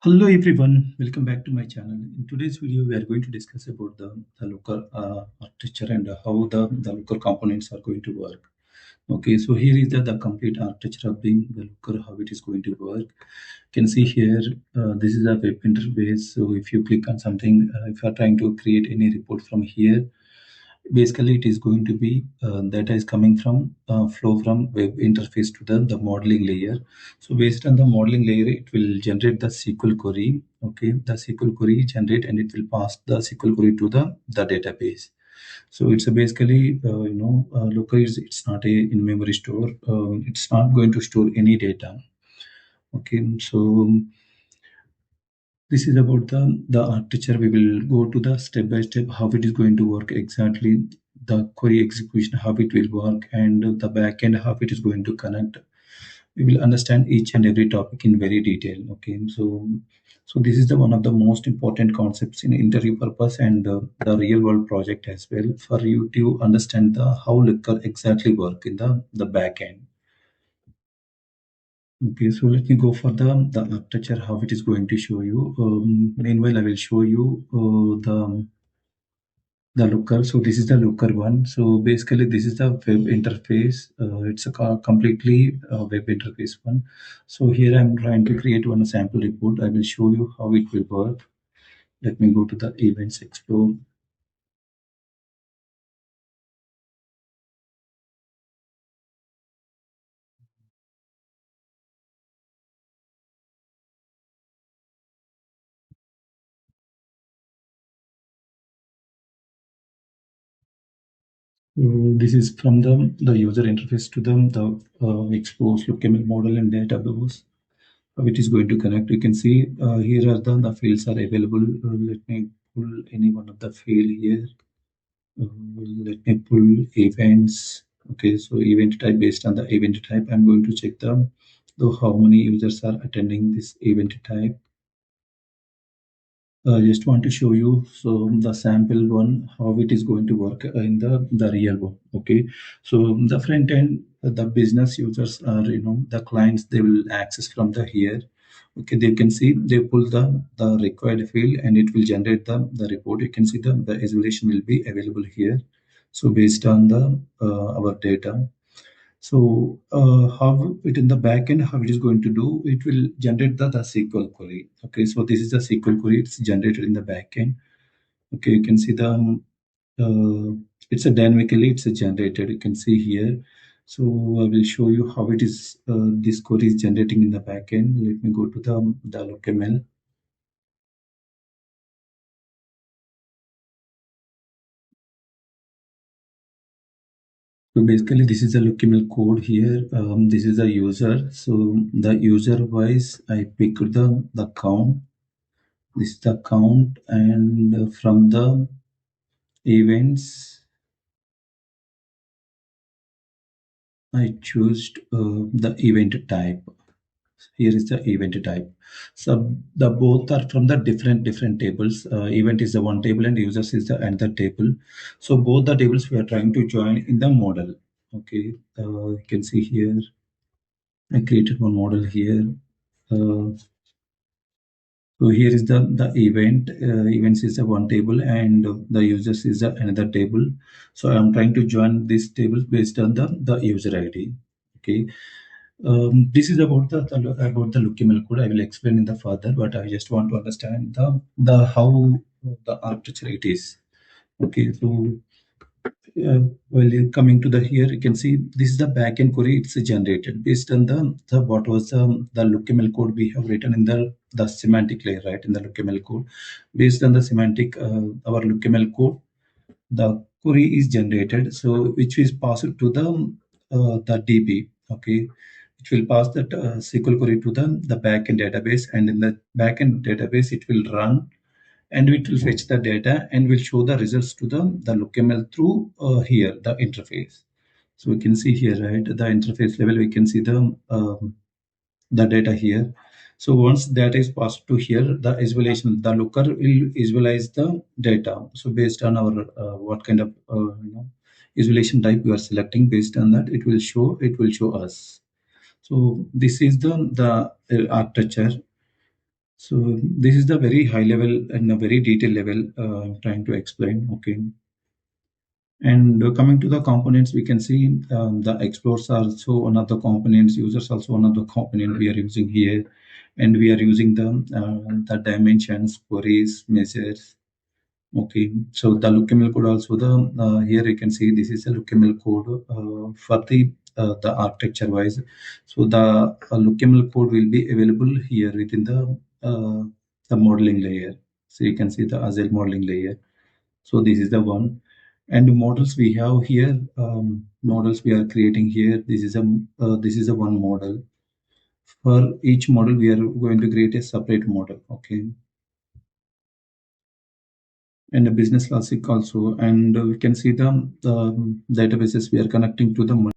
Hello everyone, welcome back to my channel. In today's video, we are going to discuss about the Looker architecture and how the Looker components are going to work. Okay, so here is the complete architecture of the Looker, how it is going to work. You can see here, this is a web interface. So if you click on something, if you are trying to create any report from here, basically it is going to be data is coming from flow from web interface to the modeling layer. So based on the modeling layer, it will generate the SQL query. Okay, the SQL query generate and it will pass the SQL query to the database. So it's a basically Looker is it's not a in-memory store. It's not going to store any data. Okay, so this is about the architecture. We will go to the step by step how it is going to work exactly, the query execution, how it will work, and the backend, how it is going to connect. We will understand each and every topic in very detail. Okay, so this is the one of the most important concepts in interview purpose and the real world project as well, for you to understand the how Looker exactly work in the backend. Okay, so let me go for the architecture, how it is going to show you. Meanwhile, I will show you the Looker. So this is the Looker one. So basically, this is the web interface. It's a completely web interface one. So here I'm trying to create one sample report. I will show you how it will work. Let me go to the events explore. This is from the user interface to the expose LookML model and database. How it is going to connect. You can see here are the fields are available. Let me pull any one of the field here. Let me pull events. Okay, so event type, based on the event type, I'm going to check the how many users are attending this event type. Just want to show you so the sample one how it is going to work in the real world. Okay, so the front end, the business users are, the clients, they will access from the here. Okay, they can see they pull the required field and it will generate the report. You can see the isolation will be available here. So based on the our data, so how it in the backend, how it is going to do, it will generate the SQL query. Okay, so this is the SQL query. It's generated in the backend. Okay, you can see it's a dynamically it's a generated. You can see here. So I will show you how it is this query is generating in the backend. Let me go to the LookML. So basically, this is a LookML code here. This is a user. So the user wise, I picked the count. This is the count, and from the events, I choose the event type. Here is the event type. So the both are from the different tables. Event is the one table and users is the another table. So both the tables we are trying to join in the model. Okay, you can see here I created one model here. Uh, So here is the event. Events is the one table and the users is the another table. So I'm trying to join this table based on the user ID. Okay. This is about the LookML code. I will explain in the further, but I just want to understand the how the architecture it is. Okay. So well, coming to the here, you can see this is the backend query. It's generated based on the what was the LookML code we have written in the semantic layer, right? In the LookML code, based on the semantic our LookML code, the query is generated. So which is passed to the DB. Okay, it will pass that SQL query to the backend database, and in the backend database, it will run and it will fetch the data and will show the results to the LookML through here, the interface. So we can see here, right, the interface level, we can see the data here. So once data is passed to here, the visualization, the Looker will visualize the data. So based on our what kind of visualization type we are selecting, based on that, it will show us. So this is the architecture. So this is the very high level and a very detailed level I'm trying to explain. Okay. And coming to the components, we can see the explorers are also one of the components, users also one of the component we are using here, and we are using the dimensions, queries, measures. Okay, so the LookML code also here you can see this is a LookML code for the architecture wise. So the LookML code will be available here within the modeling layer. So you can see the Azure modeling layer. So this is the one, and models we have here. Models we are creating here. This is a one model. For each model, we are going to create a separate model. Okay, and a business logic also, and we can see the databases we are connecting to the